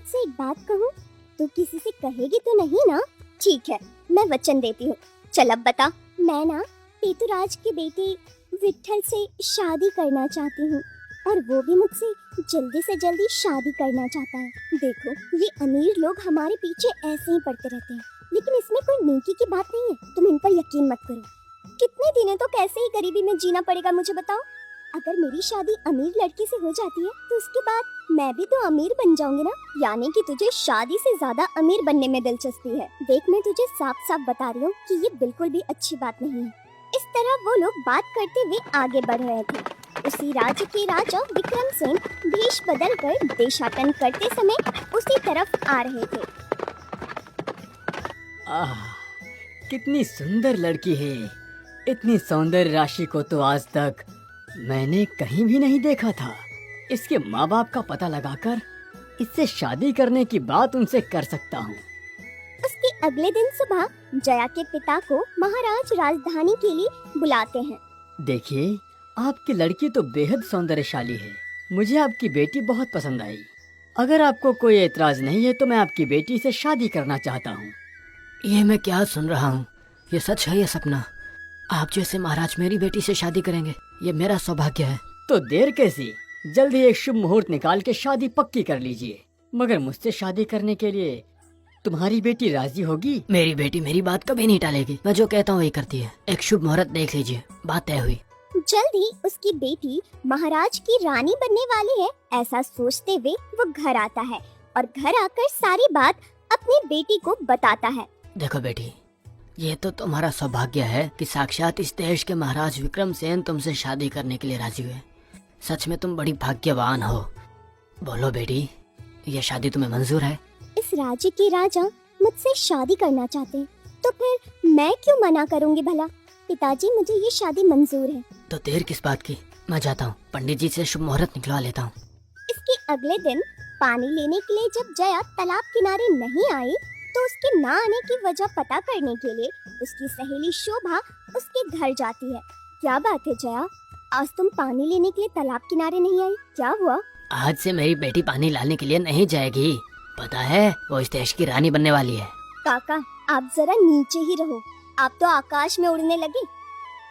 तुझसे एक बात कहूँ? तू किसी से कहेगी तो नहीं ना? ठीक है, मैं वचन देती हूँ। चल अब बता। मैं ना पेतुराज के बेटे विट्ठल से शादी करना चाहती हूँ और वो भी मुझसे जल्दी से जल्दी शादी करना चाहता है। देखो, ये अमीर लोग हमारे पीछे ऐसे ही पड़ते रहते हैं, लेकिन इसमें कोई नेकी की बात नहीं है। तुम इन पर यकीन मत करो। कितने दिनों तो कैसे ही गरीबी में जीना पड़ेगा मुझे बताओ। अगर मेरी शादी अमीर लड़की से हो जाती है तो उसके बाद मैं भी तो अमीर बन जाऊंगी ना। यानी कि तुझे शादी से ज्यादा अमीर बनने में दिलचस्पी है। देख, मैं तुझे साफ साफ बता रही हूँ कि ये बिल्कुल भी अच्छी बात नहीं है। इस तरह वो लोग बात करते हुए आगे बढ़ रहे थे। उसी राज्य के राजा विक्रमसेन भेष बदल कर देशाटन करते समय उसी तरफ आ रहे थे। आह, कितनी सुंदर लड़की है। इतनी सौंदर्य राशि को तो आज तक मैंने कहीं भी नहीं देखा था। इसके माँ बाप का पता लगाकर इससे शादी करने की बात उनसे कर सकता हूँ। उसके अगले दिन सुबह जया के पिता को महाराज राजधानी के लिए बुलाते हैं। देखिए, आपकी लड़की तो बेहद सौंदर्यशाली है। मुझे आपकी बेटी बहुत पसंद आई। अगर आपको कोई एतराज नहीं है तो मैं आपकी बेटी से शादी करना चाहता हूँ। ये मैं क्या सुन रहा हूँ? ये सच है या सपना? आप जैसे महाराज मेरी बेटी से शादी करेंगे, ये मेरा सौभाग्य है। तो देर कैसी, जल्द ही एक शुभ मुहूर्त निकाल के शादी पक्की कर लीजिए। मगर मुझसे शादी करने के लिए तुम्हारी बेटी राजी होगी? मेरी बेटी मेरी बात कभी नहीं टालेगी। मैं जो कहता हूँ वही करती है। एक शुभ मुहूर्त देख लीजिए, बात तय हुई। जल्द ही उसकी बेटी महाराज की रानी बनने वाली है, ऐसा सोचते हुए वो घर आता है और घर आकर सारी बात अपनी बेटी को बताता है। देखो बेटी, ये तो तुम्हारा सौभाग्य है कि साक्षात इस देश के महाराज विक्रमसेन तुमसे शादी करने के लिए राजी हुए। सच में तुम बड़ी भाग्यवान हो। बोलो बेटी, ये शादी तुम्हें मंजूर है? इस राज्य के राजा मुझसे शादी करना चाहते हैं, तो फिर मैं क्यों मना करूंगी भला? पिताजी, मुझे ये शादी मंजूर है। तो देर किस बात की, मैं जाता हूँ, पंडित जी से शुभ मुहूर्त निकलवा लेता हूँ। इसके अगले दिन पानी लेने के लिए जब जया तालाब किनारे नहीं आई तो उसके ना आने की वजह पता करने के लिए उसकी सहेली शोभा उसके घर जाती है। क्या बात है जया, आज तुम पानी लेने के लिए तालाब किनारे नहीं आई, क्या हुआ? आज से मेरी बेटी पानी लाने के लिए नहीं जाएगी। पता है, वो इस देश की रानी बनने वाली है। काका, आप जरा नीचे ही रहो, आप तो आकाश में उड़ने लगी।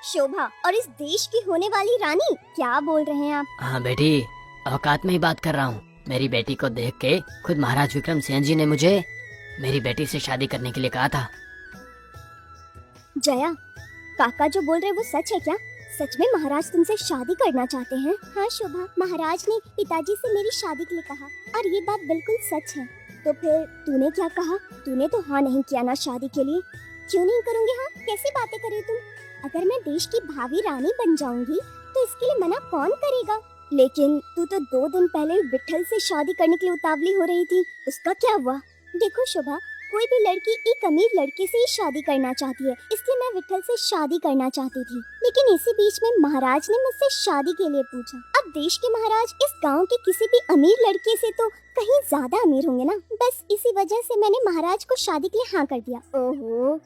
शोभा और इस देश की होने वाली रानी, क्या बोल रहे हैं आप? हाँ बेटी, औकात में ही बात कर रहा हूँ। मेरी बेटी को देख के खुद महाराज विक्रमसेन जी ने मुझे मेरी बेटी से शादी करने के लिए कहा था। जया, काका जो बोल रहे वो सच है क्या? सच में महाराज तुमसे शादी करना चाहते हैं? हाँ शोभा, महाराज ने पिताजी से मेरी शादी के लिए कहा और ये बात बिल्कुल सच है। तो फिर तूने क्या कहा? तूने तो हाँ नहीं किया ना शादी के लिए। क्यों नहीं करूँगी हाँ? कैसी बातें कर रही तुम? अगर मैं देश की भावी रानी बन जाऊंगी तो इसके लिए मना कौन करेगा? लेकिन तू तो 2 दिन पहले विट्ठल से शादी करने के लिए उतावली हो रही थी, उसका क्या हुआ? देखो शोभा, कोई भी लड़की एक अमीर लड़के से ही शादी करना चाहती है, इसलिए मैं विट्ठल से शादी करना चाहती थी। लेकिन इसी बीच में महाराज ने मुझसे शादी के लिए पूछा। अब देश के महाराज इस गांव के किसी भी अमीर लड़के से तो कहीं ज्यादा अमीर होंगे ना। बस इसी वजह से मैंने महाराज को शादी के लिए हाँ कर दिया। ओहो,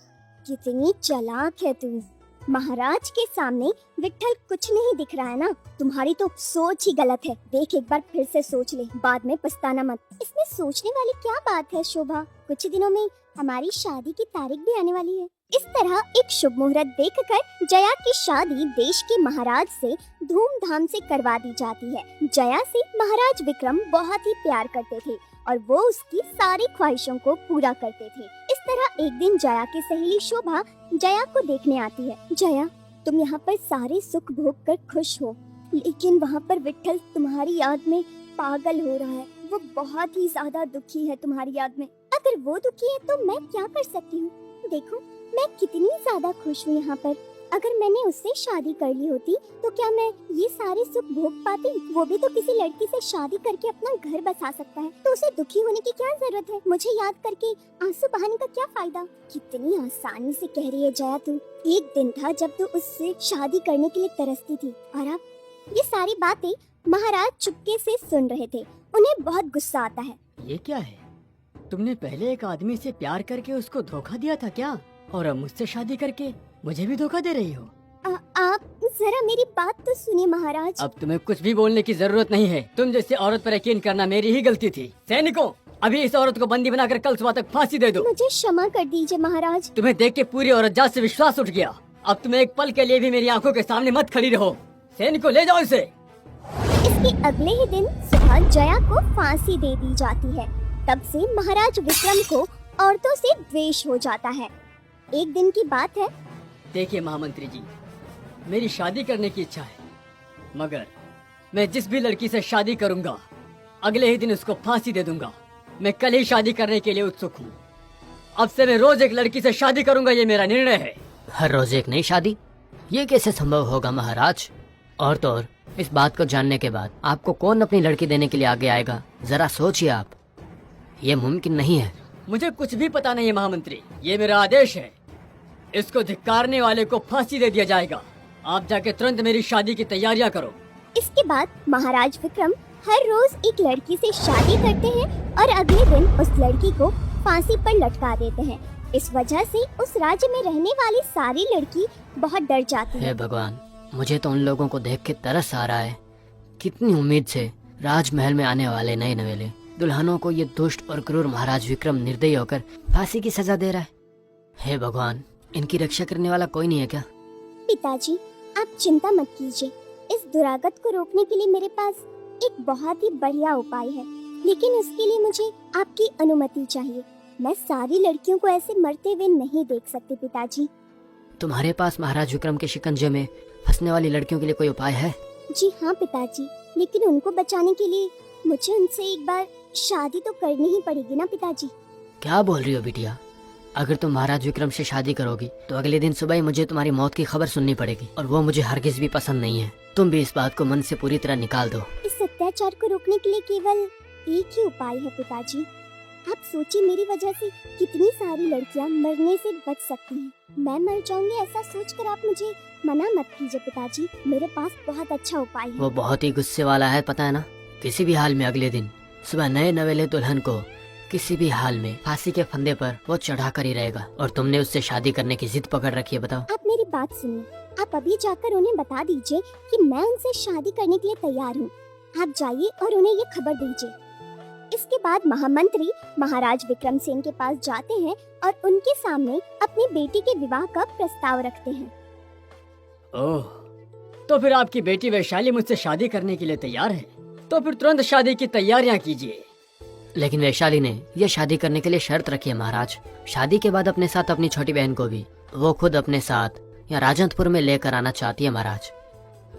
कितनी चालाक है तू। महाराज के सामने विट्ठल कुछ नहीं दिख रहा है ना? तुम्हारी तो सोच ही गलत है। देख, एक बार फिर से सोच ले, बाद में पछताना मत। इसमें सोचने वाली क्या बात है शोभा? कुछ दिनों में हमारी शादी की तारीख भी आने वाली है। इस तरह एक शुभ मुहूर्त देखकर जया की शादी देश के महाराज से धूमधाम से करवा दी जाती है। जया से महाराज विक्रम बहुत ही प्यार करते थे और वो उसकी सारी ख्वाहिशों को पूरा करते थे। इस तरह एक दिन जया की सहेली शोभा जया को देखने आती है। जया, तुम यहाँ पर सारे सुख भोग कर खुश हो, लेकिन वहाँ पर विट्ठल तुम्हारी याद में पागल हो रहा है। वो बहुत ही ज्यादा दुखी है तुम्हारी याद में। अगर वो दुखी है तो मैं क्या कर सकती हूँ? देखो, मैं कितनी ज्यादा खुश हूँ यहाँ पर। अगर मैंने उससे शादी कर ली होती तो क्या मैं ये सारे सुख भोग पाती? वो भी तो किसी लड़की से शादी करके अपना घर बसा सकता है, तो उसे दुखी होने की क्या जरूरत है? मुझे याद करके आंसू बहाने का क्या फायदा? कितनी आसानी से कह रही है जया तू। एक दिन था जब तू उससे शादी करने के लिए तरसती थी और अब? ये सारी बातें महाराज चुपके से सुन रहे थे। उन्हें बहुत गुस्सा आता है। ये क्या है? तुमने पहले एक आदमी से प्यार करके उसको धोखा दिया था क्या? और अब मुझसे शादी करके मुझे भी धोखा दे रही हो? आप जरा मेरी बात तो सुनिए महाराज। अब तुम्हें कुछ भी बोलने की जरूरत नहीं है। तुम जैसे औरत पर यकीन करना मेरी ही गलती थी। सैनिकों, अभी इस औरत को बंदी बनाकर कल सुबह तक फांसी दे दो। मुझे क्षमा कर दीजिए महाराज। तुम्हें देख के पूरी औरत जात से विश्वास उठ गया। अब तुम्हें एक पल के लिए भी मेरी आंखों के सामने मत खड़ी रहो। सेन को ले जाओ इसे। इसके अगले ही दिन सुबह जया को फांसी दे दी जाती है। तब से महाराज विक्रम को औरतों से द्वेष हो जाता है। एक दिन की बात है। देखिए महामंत्री जी, मेरी शादी करने की इच्छा है, मगर मैं जिस भी लड़की से शादी करूंगा अगले ही दिन उसको फांसी दे दूंगा। मैं कल ही शादी करने के लिए उत्सुक हूँ। अब से मैं रोज एक लड़की से शादी करूंगा, ये मेरा निर्णय है। हर रोज एक नई शादी, ये कैसे संभव होगा महाराज? और तो और इस बात को जानने के बाद आपको कौन अपनी लड़की देने के लिए आगे आएगा? जरा सोचिए आप, ये मुमकिन नहीं है। मुझे कुछ भी पता नहीं है महामंत्री, ये मेरा आदेश है। इसको धिक्कारने वाले को फांसी दे दिया जाएगा। आप जाके तुरंत मेरी शादी की तैयारियां करो। इसके बाद महाराज विक्रम हर रोज एक लड़की से शादी करते हैं और अगले दिन उस लड़की को फांसी पर लटका देते हैं। इस वजह से उस राज्य में रहने वाली सारी लड़की बहुत डर जाती है। हे भगवान, मुझे तो उन लोगों को देख के तरस आ रहा है। कितनी उम्मीद से राजमहल में आने वाले नए नवेले दुल्हनों को ये दुष्ट और क्रूर महाराज विक्रम निर्दयी होकर फांसी की सजा दे रहा है। हे भगवान, इनकी रक्षा करने वाला कोई नहीं है क्या? पिताजी, आप चिंता मत कीजिए। इस दुरागत को रोकने के लिए मेरे पास एक बहुत ही बढ़िया उपाय है, लेकिन उसके लिए मुझे आपकी अनुमति चाहिए। मैं सारी लड़कियों को ऐसे मरते हुए नहीं देख सकती पिताजी। तुम्हारे पास महाराज विक्रम के शिकंजे में फंसने वाली लड़कियों के लिए कोई उपाय है? जी हाँ पिताजी, लेकिन उनको बचाने के लिए मुझे उनसे एक बार शादी तो करनी ही पड़ेगी ना पिताजी। क्या बोल रही हो बिटिया? अगर तुम महाराज विक्रम से शादी करोगी तो अगले दिन सुबह ही मुझे तुम्हारी मौत की खबर सुननी पड़ेगी, और वो मुझे हरगिज भी पसंद नहीं है। तुम भी इस बात को मन से पूरी तरह निकाल दो। इस अत्याचार को रोकने के लिए केवल एक ही उपाय है पिताजी। आप सोचिए, मेरी वजह से कितनी सारी लड़कियां मरने से बच सकती हैं। मैं मर जाऊंगी ऐसा सोचकर आप मुझे मना मत कीजिए पिताजी। मेरे पास बहुत अच्छा उपाय है। वो बहुत ही गुस्से वाला है, पता है ना। किसी भी हाल में अगले दिन सुबह नए नवेले दुल्हन को किसी भी हाल में फांसी के फंदे पर वो चढ़ा कर ही रहेगा, और तुमने उससे शादी करने की जिद पकड़ रखी है। बताओ। आप मेरी बात सुनिए। आप अभी जाकर उन्हें बता दीजिए कि मैं उनसे शादी करने के लिए तैयार हूँ। आप जाइए और उन्हें ये खबर दीजिए। इसके बाद महामंत्री महाराज विक्रम सेन के पास जाते हैं और उनके सामने अपनी बेटी के विवाह का प्रस्ताव रखते हैं। ओह, तो फिर आपकी बेटी वैशाली मुझसे शादी करने के लिए तैयार है? तो फिर तुरंत शादी की तैयारियां कीजिए। लेकिन वैशाली ने यह शादी करने के लिए शर्त रखी है महाराज। शादी के बाद अपने साथ अपनी छोटी बहन को भी वो खुद अपने साथ या राजंतपुर में लेकर आना चाहती है महाराज।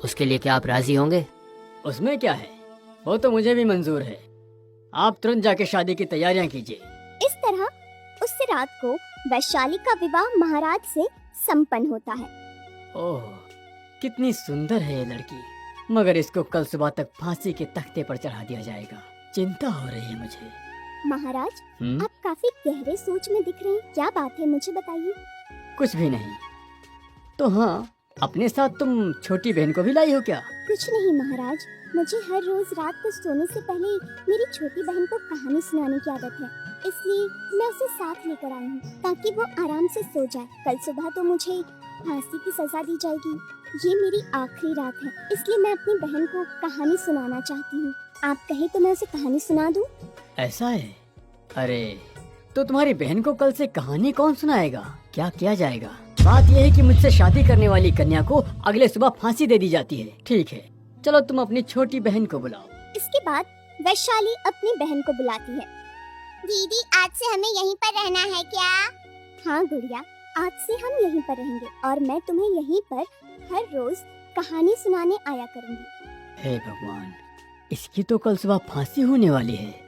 उसके लिए क्या आप राजी होंगे? उसमें क्या है, वो तो मुझे भी मंजूर है। आप तुरंत जाके शादी की तैयारियां कीजिए। इस तरह उस रात को वैशाली का विवाह महाराज से संपन्न होता है। ओह, कितनी सुंदर है ये लड़की, मगर इसको कल सुबह तक फांसी के तख्ते पर चढ़ा दिया जाएगा। चिंता हो रही है मुझे। महाराज, आप काफी गहरे सोच में दिख रहे हैं। क्या बात है, मुझे बताइए। कुछ भी नहीं। तो हाँ, अपने साथ तुम छोटी बहन को भी लाई हो क्या? कुछ नहीं महाराज, मुझे हर रोज रात को सोने से पहले मेरी छोटी बहन को कहानी सुनाने की आदत है, इसलिए मैं उसे साथ लेकर आई हूँ ताकि वो आराम से सो जाए। कल सुबह तो मुझे फांसी की सजा दी जाएगी। ये मेरी आखिरी रात है, इसलिए मैं अपनी बहन को कहानी सुनाना चाहती हूँ। आप कहे तो मैं उसे कहानी सुना दूँ? ऐसा है? अरे, तो तुम्हारी बहन को कल से कहानी कौन सुनाएगा? क्या किया जाएगा? बात यह है कि मुझसे शादी करने वाली कन्या को अगले सुबह फांसी दे दी जाती है। ठीक है, चलो तुम अपनी छोटी बहन को बुलाओ। इसके बाद वैशाली अपनी बहन को बुलाती है। दीदी, आज से हमें यहीं पर रहना है क्या? हाँ गुड़िया, आज से हम यहीं पर रहेंगे और मैं तुम्हें यहीं पर हर रोज कहानी सुनाने आया करूँगी। हे भगवान, इसकी तो कल सुबह फांसी होने वाली है।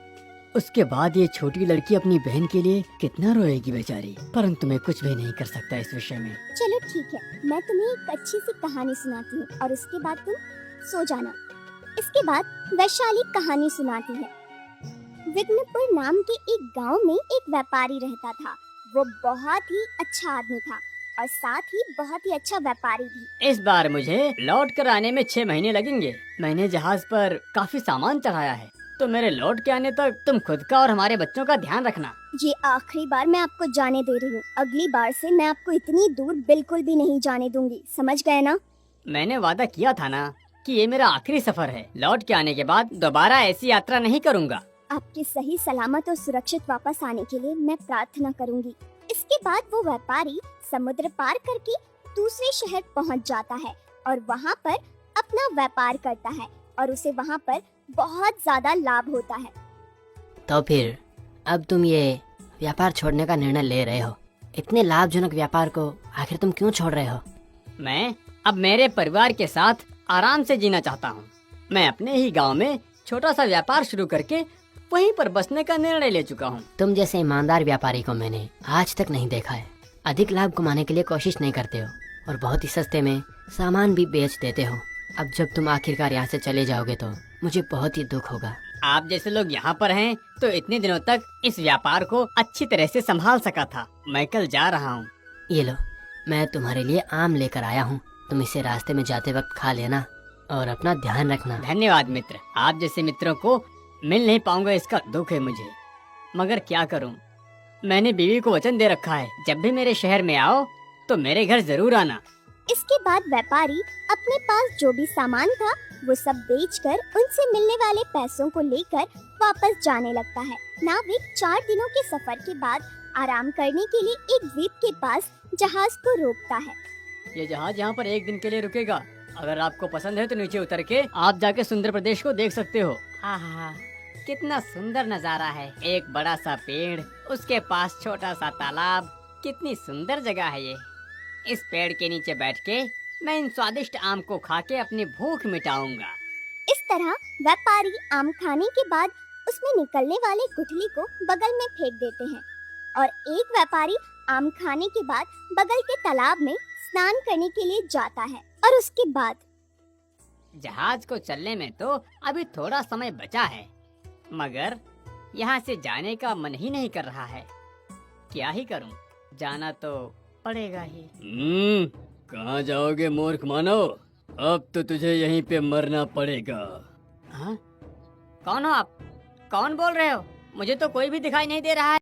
उसके बाद ये छोटी लड़की अपनी बहन के लिए कितना रोएगी बेचारी। परंतु मैं कुछ भी नहीं कर सकता इस विषय में। चलो ठीक है, मैं तुम्हें एक अच्छी सी कहानी सुनाती हूँ और उसके बाद तुम सो जाना। इसके बाद वैशाली कहानी सुनाती है। विघ्नपुर नाम के एक गांव में एक व्यापारी रहता था। वो बहुत ही अच्छा आदमी था और साथ ही बहुत ही अच्छा व्यापारी भी। इस बार मुझे लौट कर आने में 6 महीने लगेंगे। मैंने जहाज पर काफी सामान चढ़ाया है, तो मेरे लौट के आने तक तुम खुद का और हमारे बच्चों का ध्यान रखना। ये आखिरी बार मैं आपको जाने दे रही हूँ। अगली बार से मैं आपको इतनी दूर बिल्कुल भी नहीं जाने दूंगी, समझ गए ना? मैंने वादा किया था ना कि ये मेरा आखिरी सफर है। लौट के आने के बाद दोबारा ऐसी यात्रा नहीं करूँगा। आपके सही सलामत और सुरक्षित वापस आने के लिए मैं प्रार्थना करूंगी। इसके बाद वो व्यापारी समुद्र पार करके दूसरे शहर पहुंच जाता है और वहां पर अपना व्यापार करता है और उसे वहां पर बहुत ज्यादा लाभ होता है। तो फिर अब तुम ये व्यापार छोड़ने का निर्णय ले रहे हो। इतने लाभजनक व्यापार को आखिर तुम क्यों छोड़ रहे हो? मैं अब मेरे परिवार के साथ आराम से जीना चाहता हूँ। मैं अपने ही गांव में छोटा सा व्यापार शुरू करके वहीं पर बसने का निर्णय ले चुका हूँ। तुम जैसे ईमानदार व्यापारी को मैंने आज तक नहीं देखा है। अधिक लाभ कमाने के लिए कोशिश नहीं करते हो और बहुत ही सस्ते में सामान भी बेच देते हो। अब जब तुम आखिरकार यहाँ से चले जाओगे तो मुझे बहुत ही दुख होगा। आप जैसे लोग यहाँ पर हैं तो इतने दिनों तक इस व्यापार को अच्छी तरह से संभाल सका था। मैं कल जा रहा हूँ। ये लो, मैं तुम्हारे लिए आम लेकर आया हूँ। तुम इसे रास्ते में जाते वक्त खा लेना और अपना ध्यान रखना। धन्यवाद मित्र। आप जैसे मित्रों को मिल नहीं पाऊंगा इसका दुख है मुझे, मगर क्या करूं। मैंने बीवी को वचन दे रखा है, जब भी मेरे शहर में आओ तो मेरे घर जरूर आना। इसके बाद व्यापारी अपने पास जो भी सामान था वो सब बेचकर उनसे मिलने वाले पैसों को लेकर वापस जाने लगता है। नाविक 4 दिनों के सफर के बाद आराम करने के लिए एक द्वीप के पास जहाज को रोकता है। ये जहाज यहाँ पर एक दिन के लिए रुकेगा। अगर आपको पसंद है तो नीचे उतर के आप जाके सुंदर प्रदेश को देख सकते हो। आहा, कितना सुंदर नजारा है। एक बड़ा सा पेड़, उसके पास छोटा सा तालाब। कितनी सुंदर जगह है ये। इस पेड़ के नीचे बैठ के मैं इन स्वादिष्ट आम को खा के अपनी भूख मिटाऊंगा। इस तरह व्यापारी आम खाने के बाद उसमें निकलने वाले गुठली को बगल में फेंक देते हैं और एक व्यापारी आम खाने के बाद बगल के तालाब में स्नान करने के लिए जाता है। और उसके बाद जहाज को चलने में तो अभी थोड़ा समय बचा है, मगर यहाँ से जाने का मन ही नहीं कर रहा है। क्या ही करूं, जाना तो पड़ेगा ही। कहाँ जाओगे मूर्ख मानव? अब तो तुझे यहीं पे मरना पड़ेगा। हाँ? कौन हो आप? कौन बोल रहे हो? मुझे तो कोई भी दिखाई नहीं दे रहा है।